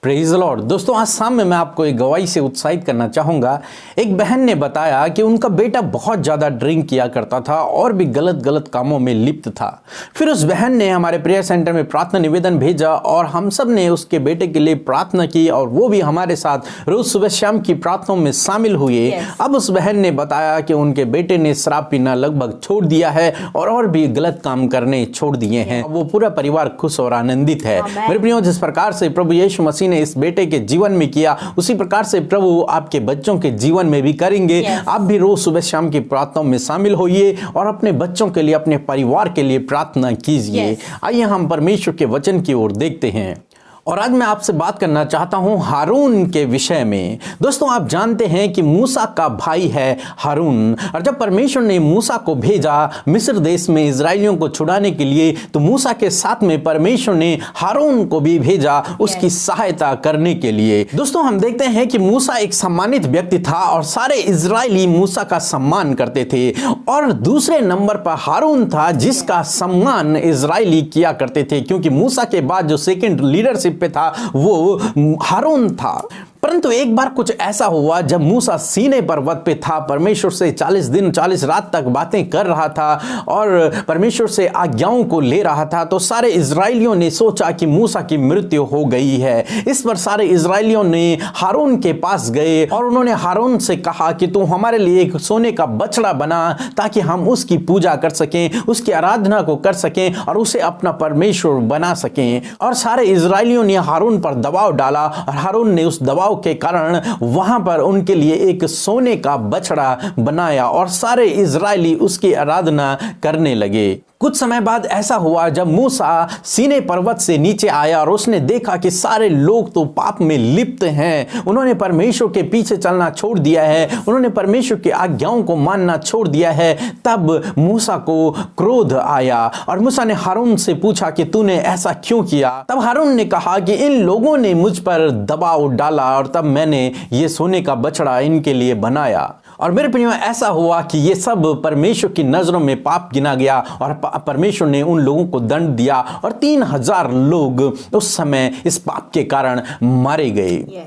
Praise the Lord. दोस्तों, आज शाम में मैं आपको एक गवाही से उत्साहित करना चाहूँगा। एक बहन ने बताया कि उनका बेटा बहुत ज़्यादा ड्रिंक किया करता था और भी गलत गलत कामों में लिप्त था। फिर उस बहन ने हमारे प्रेयर सेंटर में प्रार्थना निवेदन भेजा और हम सब ने उसके बेटे के लिए प्रार्थना की और वो भी हमारे साथ रोज़ सुबह शाम की प्रार्थनाओं में शामिल हुए। अब उस बहन ने बताया कि उनके बेटे ने शराब पीना लगभग छोड़ दिया है और भी गलत काम करने छोड़ दिए हैं। वो पूरा परिवार खुश और आनंदित है। मेरे प्रियो, जिस प्रकार से प्रभु यीशु मसीह ने इस बेटे के जीवन में किया, उसी प्रकार से प्रभु आपके बच्चों के जीवन में भी करेंगे। आप भी रोज सुबह शाम की प्रार्थनाओं में शामिल होइए और अपने बच्चों के लिए, अपने परिवार के लिए प्रार्थना कीजिए। आइए हम परमेश्वर के वचन की ओर देखते हैं। और आज मैं आपसे बात करना चाहता हूं हारून के विषय में। दोस्तों, आप जानते हैं कि मूसा का भाई है हारून, और जब परमेश्वर ने मूसा को भेजा मिस्र देश में इजरायलियों को छुड़ाने के लिए, तो मूसा के साथ में परमेश्वर ने हारून को भी भेजा उसकी सहायता करने के लिए। दोस्तों, हम देखते हैं कि मूसा एक सम्मानित व्यक्ति था और सारे इजरायली मूसा का सम्मान करते थे, और दूसरे नंबर पर हारून था जिसका सम्मान इजरायली किया करते थे, क्योंकि मूसा के बाद जो सेकंड लीडरशिप पे था वो हारून था। परंतु एक बार कुछ ऐसा हुआ जब मूसा सीनै पर्वत पे था, परमेश्वर से 40 दिन 40 रात तक बातें कर रहा था और परमेश्वर से आज्ञाओं को ले रहा था, तो सारे इजरायलियों ने सोचा कि मूसा की मृत्यु हो गई है। इस पर सारे इजरायलियों ने हारून के पास गए और उन्होंने हारून से कहा कि तू हमारे लिए एक सोने का बछड़ा बना ताकि हम उसकी पूजा कर सकें, उसकी आराधना को कर सकें और उसे अपना परमेश्वर बना सकें। और सारे इजरायलियों ने हारून पर दबाव डाला और हारून ने उस दबाव के कारण वहां पर उनके लिए एक सोने का बछड़ा बनाया और सारे इजरायली उसकी आराधना करने लगे। कुछ समय बाद ऐसा हुआ जब मूसा सीनै पर्वत से नीचे आया और उसने देखा कि सारे लोग तो पाप में लिप्त हैं। उन्होंने परमेश्वर के पीछे चलना छोड़ दिया है, उन्होंने परमेश्वर की आज्ञाओं को मानना छोड़ दिया है। तब मूसा को क्रोध आया और मूसा ने हारून से पूछा कि तूने ऐसा क्यों किया। तब हारून ने कहा कि इन लोगों ने मुझ पर दबाव डाला और तब मैंने ये सोने का बछड़ा इनके लिए बनाया। और मेरे प्रियो, ऐसा हुआ कि ये सब परमेश्वर की नजरों में पाप गिना गया और परमेश्वर ने उन लोगों को दंड दिया और 3000 लोग उस समय इस पाप के कारण मारे गए।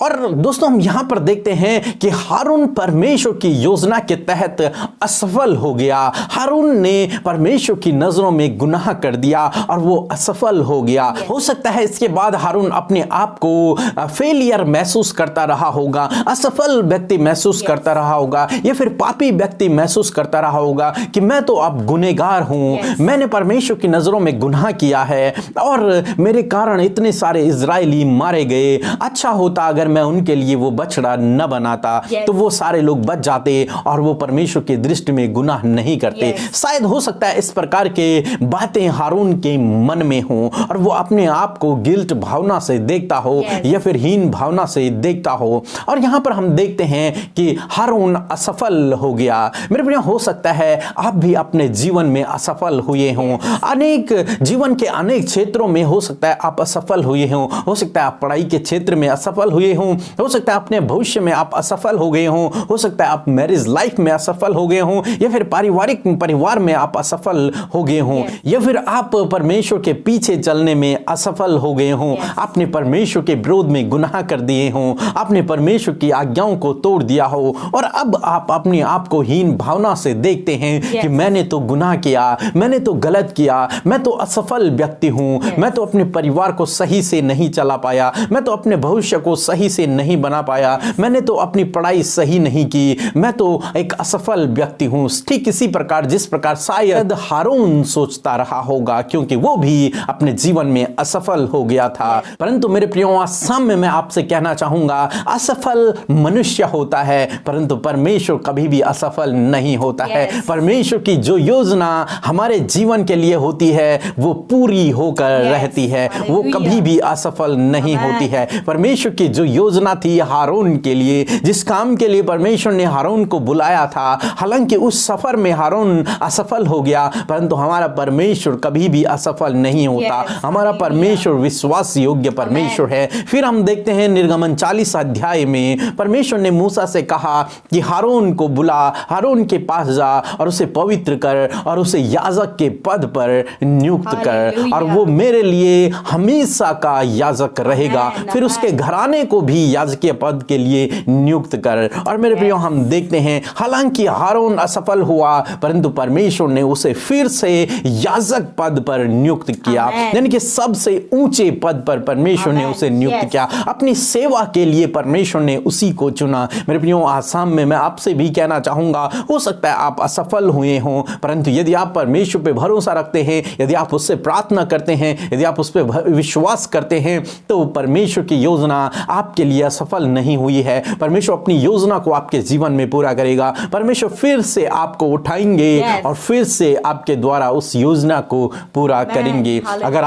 और दोस्तों, हम यहां पर देखते हैं कि हारून परमेश्वर की योजना के तहत असफल हो गया। हारून ने परमेश्वर की नजरों में गुनाह कर दिया और वो असफल हो गया। हो सकता है इसके बाद हारून अपने आप को फेलियर महसूस करता रहा होगा, असफल व्यक्ति महसूस करता रहा होगा, या फिर पापी व्यक्ति महसूस करता रहा होगा कि मैं तो अब गुनहगार हूं, मैंने परमेश्वर की नजरों में गुनाह किया है और मेरे कारण इतने सारे इजरायली मारे गए। अच्छा होता अगर मैं उनके लिए वो बछड़ा न बनाता, तो वो सारे लोग बच जाते और वो परमेश्वर की दृष्टि में गुनाह नहीं करते। शायद हो सकता है इस प्रकार के बातें हारून के मन में हो और वो अपने आप को गिल्ट भावना से देखता हो या फिर हीन भावना से देखता हो। और यहां पर हम देखते हैं कि हारून असफल हो गया। मेरे प्रिय, हो सकता है आप भी अपने जीवन में असफल हुए हों। अनेक जीवन के अनेक क्षेत्रों में हो सकता है आप असफल हुए हों। हो सकता है आप पढ़ाई के क्षेत्र में असफल हुए हों, हो सकता है अपने भविष्य में आप असफल हो गए हों, हो सकता है आप मैरिज लाइफ में असफल हो गए हों, या फिर पारिवारिक परिवार में आप असफल हो गए हों, या फिर आप परमेश्वर के पीछे चलने में असफल हो गए हों। आपने परमेश्वर के विरोध में गुनाह कर दिए हों, आपने परमेश्वर की आज्ञाओं को तोड़ दिया हो और अब आप अपने आप को हीन भावना से देखते हैं कि मैंने तो गुनाह किया, मैंने तो गलत किया, मैं तो असफल व्यक्ति हूं, मैं तो अपने परिवार को सही से नहीं चला पाया, मैं तो अपने भविष्य को सही से नहीं बना पाया, मैंने तो अपनी पढ़ाई सही नहीं की, मैं तो एक असफल व्यक्ति हूं। ठीक इसी प्रकार जिस प्रकार शायद हारून सोचता रहा होगा, क्योंकि वो भी अपने जीवन में असफल हो गया था। परंतु मेरे प्रियो, आज शाम में मैं आपसे कहना चाहूंगा, असफल मनुष्य होता है परंतु परमेश्वर कभी भी असफल नहीं होता है। परमेश्वर की जो योजना हमारे जीवन के लिए होती है वो पूरी होकर रहती है, वो कभी भी असफल नहीं होती है। परमेश्वर की जो योजना थी हारून के लिए, जिस काम के लिए परमेश्वर ने हारून को बुलाया था, हालांकि उस सफर में हारून असफल हो गया, परंतु हमारा परमेश्वर कभी भी असफल नहीं होता। हमारा परमेश्वर विश्वास योग्य परमेश्वर है। फिर हम देखते हैं निर्गमन 40 अध्याय में परमेश्वर ने मूसा से कहा कि हारून को बुला, हारून के पास जा और उसे पवित्र कर और उसे याजक के पद पर नियुक्त कर, और वो मेरे लिए हमेशा का याजक रहेगा। फिर उसके घराने को भी याजकीय पद के लिए नियुक्त कर। और मेरे प्रियो, हम देखते हैं हालांकि हारून असफल हुआ, परंतु परमेश्वर ने उसे फिर से याजक पद पर नियुक्त किया, यानी कि सबसे ऊंचे पद पर परमेश्वर ने उसे नियुक्त किया। अपनी सेवा के लिए परमेश्वर ने उसी को चुना। मेरे प्रियो, आज शाम में मैं आपसे भी कहना चाहूंगा, हो सकता है आप असफल हुए हों, परंतु यदि आप परमेश्वर पे भरोसा रखते हैं, यदि आप उससे प्रार्थना करते हैं, यदि आप उस पर विश्वास करते हैं, तो परमेश्वर की योजना आपके लिए असफल नहीं हुई है। परमेश्वर अपनी योजना को आपके जीवन में पूरा करेगा। परमेश्वर फिर से आपको उठाएंगे और फिर से आपके द्वारा उस योजना को पूरा करेंगे। अगर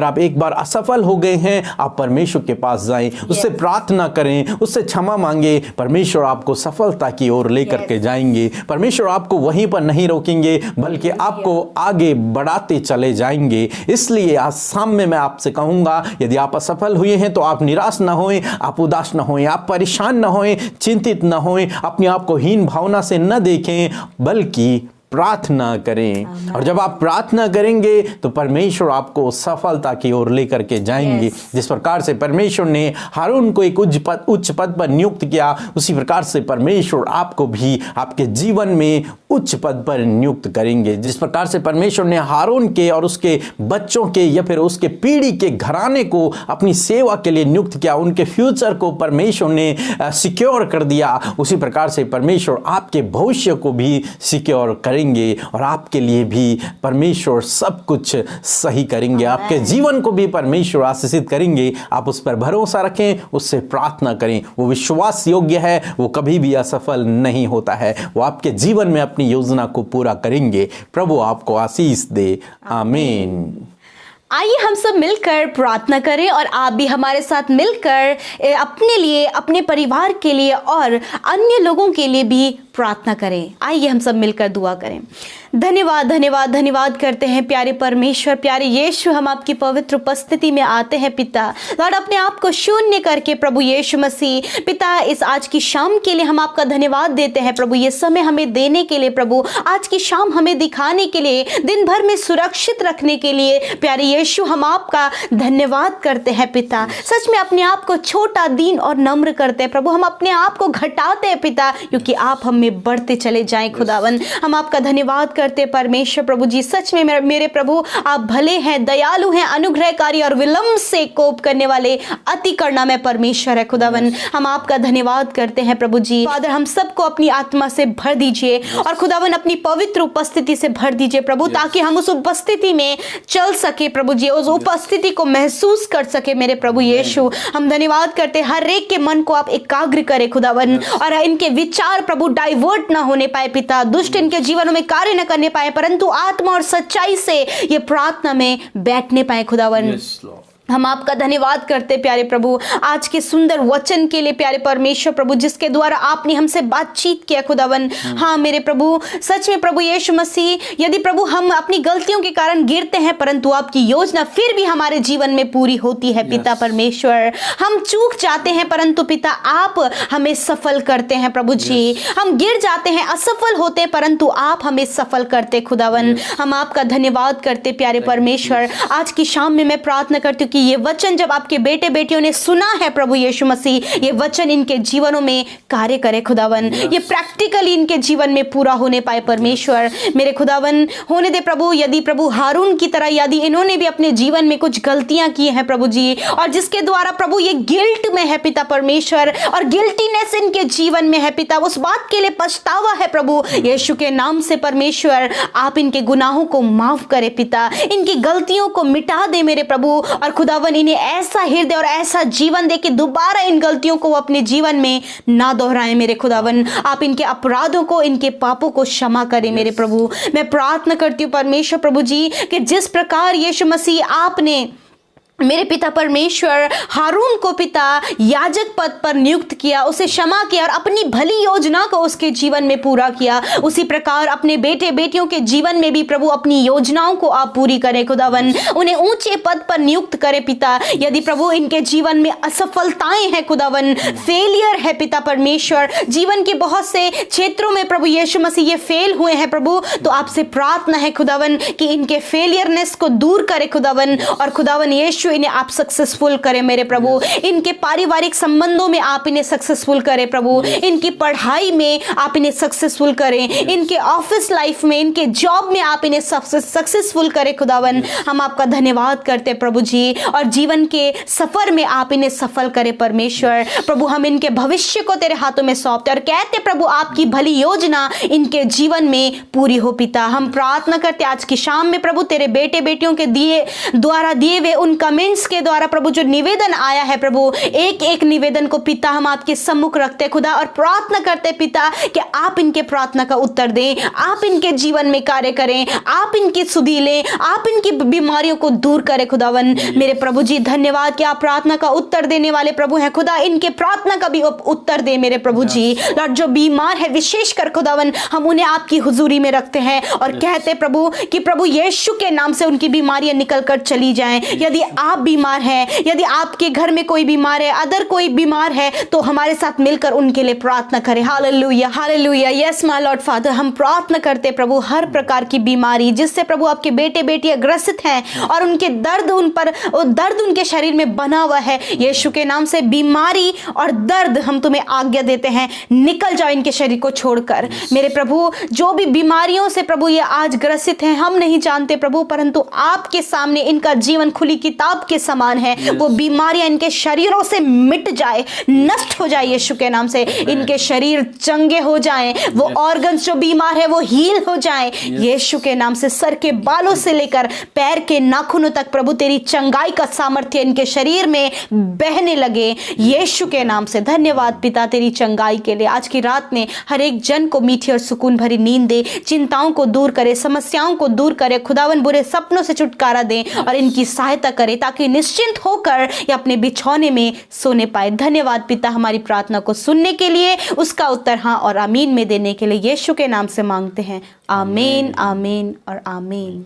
आप एक बार असफल हो गए हैं, आप परमेश्वर के पास जाएं, उससे प्रार्थना करें, उससे क्षमा मांगे। परमेश्वर आपको सफलता की ओर लेकर के जाएंगे। परमेश्वर आपको वहीं पर नहीं रोकेंगे, बल्कि आपको आगे बढ़ाते चले जाएंगे। इसलिए आज शाम में मैं आपसे कहूंगा, यदि आप असफल हुए हैं तो आप निराश ना होएं, आप उदास ना होएं, आप परेशान ना होएं, चिंतित ना होएं, अपने आप को हीन भावना से न देखें, बल्कि प्रार्थना करें। और जब आप प्रार्थना करेंगे तो परमेश्वर आपको सफलता की ओर लेकर के जाएंगे। जिस प्रकार से परमेश्वर ने हारून को एक उच्च पद पर नियुक्त किया, उसी प्रकार से परमेश्वर आपको भी आपके जीवन में उच्च पद पर नियुक्त करेंगे। जिस प्रकार से परमेश्वर ने हारून के और उसके बच्चों के या फिर उसके पीढ़ी के घराने को अपनी सेवा के लिए नियुक्त किया, उनके फ्यूचर को परमेश्वर ने सिक्योर कर दिया, उसी प्रकार से परमेश्वर आपके भविष्य को भी सिक्योर करेंगे और आपके लिए भी परमेश्वर सब कुछ सही करेंगे। आपके जीवन को भी परमेश्वर आशीषित करेंगे। आप उस पर भरोसा रखें, उससे प्रार्थना करें। वो विश्वास योग्य है, वो कभी भी असफल नहीं होता है। वो आपके जीवन में अपनी योजना को पूरा करेंगे। प्रभु आपको आशीष दे। आमीन। आइए हम सब मिलकर प्रार्थना करें और आप भी हमारे साथ मिलकर अपने लिए, अपने परिवार के लिए और अन्य लोगों के लिए भी प्रार्थना करें। आइए हम सब मिलकर दुआ करें। धन्यवाद धन्यवाद धन्यवाद करते हैं प्यारे परमेश्वर, प्यारे यीशु, हम आपकी पवित्र उपस्थिति में आते हैं पिता। लॉर्ड, अपने आप को शून्य करके प्रभु यीशु मसीह पिता, इस आज की शाम के लिए हम आपका धन्यवाद देते हैं प्रभु। ये समय हमें देने के लिए प्रभु, आज की शाम हमें दिखाने के लिए, दिन भर में सुरक्षित रखने के लिए प्यारे यीशु हम आपका धन्यवाद करते हैं पिता। सच में अपने आप को छोटा, दीन और नम्र करते हैं प्रभु। हम अपने आप को घटाते हैं पिता, क्योंकि आप हम में बढ़ते चले जाएं खुदावन। हम आपका धन्यवाद करते परमेश्वर प्रभु जी। सच में मेरे प्रभु, आप भले हैं, दयालु हैं, अनुग्रहकारी और विलंब से कोप करने वाले अति करुणामय परमेश्वर है खुदावन। हम आपका धन्यवाद करते हैं प्रभु जी। फादर, हम सबको अपनी आत्मा से भर दीजिए और खुदावन अपनी पवित्र उपस्थिति से भर दीजिए प्रभु, ताकि हम उस उपस्थिति में चल सके प्रभु जी, उस उपस्थिति को महसूस कर सके मेरे प्रभु यीशु। हम धन्यवाद करते हर एक के मन को आप एकाग्र करें खुदावन, और इनके विचार प्रभु डाइवर्ट ना होने पाए पिता, दुष्ट इनके जीवनों में कार्य न करने पाए, परंतु आत्मा और सच्चाई से ये प्रार्थना में बैठने पाए खुदावन। हम आपका धन्यवाद करते प्यारे प्रभु आज के सुंदर वचन के लिए प्यारे परमेश्वर प्रभु, जिसके द्वारा आपने हमसे बातचीत किया खुदावन। हाँ मेरे प्रभु, सच में प्रभु यीशु मसीह, यदि प्रभु हम अपनी गलतियों के कारण गिरते हैं, परंतु आपकी योजना फिर भी हमारे जीवन में पूरी होती है पिता परमेश्वर। हम चूक जाते हैं, परंतु पिता आप हमें सफल करते हैं प्रभु जी। हम गिर जाते हैं, असफल होते हैं, परंतु आप हमें सफल करते खुदावन। हम आपका धन्यवाद करते प्यारे परमेश्वर। आज की शाम में मैं प्रार्थना करती हूँ कि ये वचन जब आपके बेटे बेटियों ने सुना है प्रभु यीशु मसीह, ये वचन इनके जीवनों में कार्य करे खुदावन। ये प्रैक्टिकली इनके जीवन में पूरा होने पाए परमेश्वर मेरे खुदावन। होने दे प्रभु, यदि प्रभु हारून की तरह यदि इन्होंने भी अपने जीवन में कुछ गलतियां की हैं प्रभु जी, और जिसके द्वारा प्रभु ये गिल्ट में है पिता परमेश्वर, और गिल्टीनेस इनके जीवन में है पिता, उस बात के लिए पछतावा है प्रभु यीशु के नाम से परमेश्वर। आप इनके गुनाहों को माफ करे पिता, इनकी गलतियों को मिटा दे मेरे प्रभु, और खुदावन इन्हें ऐसा हृदय और ऐसा जीवन दे कि दोबारा इन गलतियों को अपने जीवन में ना दोहराएं मेरे खुदावन। आप इनके अपराधों को, इनके पापों को क्षमा करें मेरे प्रभु। मैं प्रार्थना करती हूँ परमेश्वर प्रभु जी कि जिस प्रकार यीशु मसीह आपने मेरे पिता परमेश्वर हारून को पिता याजक पद पर नियुक्त किया, उसे क्षमा किया और अपनी भली योजना को उसके जीवन में पूरा किया। उसी प्रकार अपने बेटे बेटियों के जीवन में भी प्रभु अपनी योजनाओं को आप पूरी करें खुदावन, उन्हें ऊंचे पद पर नियुक्त करें पिता। यदि प्रभु इनके जीवन में असफलताएं हैं खुदावन, फेलियर है पिता परमेश्वर, जीवन के बहुत से क्षेत्रों में प्रभु यीशु मसीह ये फेल हुए हैं प्रभु, तो आपसे प्रार्थना है खुदावन कि इनके फेलियरनेस को दूर करे खुदावन, और खुदावन यीशु इन्हें आप सक्सेसफुल करें मेरे प्रभु। इनके पारिवारिक संबंधों में आप इन्हें सक्सेसफुल करें प्रभु, इनकी पढ़ाई में आप इन्हें सक्सेसफुल करें, इनके ऑफिस लाइफ में, इनके जॉब में आप इन्हें सक्सेसफुल करें खुदावन। हम आपका धन्यवाद करते प्रभु जी, और जीवन के सफर में आप इन्हें सफल करें परमेश्वर। प्रभु हम इनके भविष्य को तेरे हाथों में सौंपते और कहते प्रभु आपकी भली योजना इनके जीवन में पूरी हो पिता। हम प्रार्थना करते आज की शाम में प्रभु तेरे बेटे बेटियों के द्वारा दिए हुए उन कमेंट्स के द्वारा प्रभु जो निवेदन आया है प्रभु, एक एक निवेदन को पिता हम आपके सम्मुख रखते खुदा, और प्रार्थना करते पिता कि आप इनके प्रार्थना का उत्तर दें, आप इनके जीवन में कार्य करें, आप इनकी सुधि लें, आप इनकी बीमारियों को दूर करें खुदावन। मेरे प्रभु जी धन्यवाद कि आप प्रार्थना का उत्तर देने वाले प्रभु हैं खुदा, इनके प्रार्थना का भी उत्तर दे मेरे प्रभु जी। लॉर्ड जो बीमार है विशेष कर खुदावन, हम उन्हें आपकी हुजूरी में रखते हैं और कहते प्रभु कि प्रभु यीशु के नाम से उनकी बीमारियां निकल कर चली जाएं। यदि आप बीमार हैं, यदि आपके घर में कोई बीमार है, अदर कोई बीमार है, तो हमारे साथ मिलकर उनके लिए प्रार्थना करें। Hallelujah hallelujah. Yes my Lord father, हम प्रार्थना करते प्रभु हर प्रकार की बीमारी जिससे प्रभु आपके बेटे बेटियां ग्रसित हैं और उनके दर्द उनके शरीर में बना हुआ है, यीशु के नाम से बीमारी और दर्द हम तुम्हें आज्ञा देते हैं, निकल जाओ इनके शरीर को छोड़कर। मेरे प्रभु जो भी बीमारियों से प्रभु ये आज ग्रसित हैं हम नहीं जानते प्रभु, परंतु आपके सामने इनका जीवन खुली किताब के समान है। वो बीमारियां इनके शरीरों से मिट जाए, नष्ट हो जाए यीशु के नाम से, इनके शरीर चंगे हो जाएं, वो ऑर्गन्स जो बीमार है वो हील हो जाएं यीशु के नाम से। सर के बालों से लेकर पैर के नाखूनों तक प्रभु तेरी चंगाई का सामर्थ्य इनके शरीर में बहने लगे यीशु के नाम से। धन्यवाद पिता तेरी चंगाई के लिए। आज की रात में हर एक जन को मीठी और सुकून भरी नींद दे, चिंताओं को दूर करे, समस्याओं को दूर करे खुदावन, बुरे सपनों से छुटकारा दे और इनकी सहायता करे ताकि निश्चिंत होकर ये अपने बिछौने में सोने पाए। धन्यवाद पिता हमारी प्रार्थना को सुनने के लिए, उसका उत्तर हाँ और आमीन में देने के लिए यीशु के नाम से मांगते हैं। आमीन आमीन और आमीन।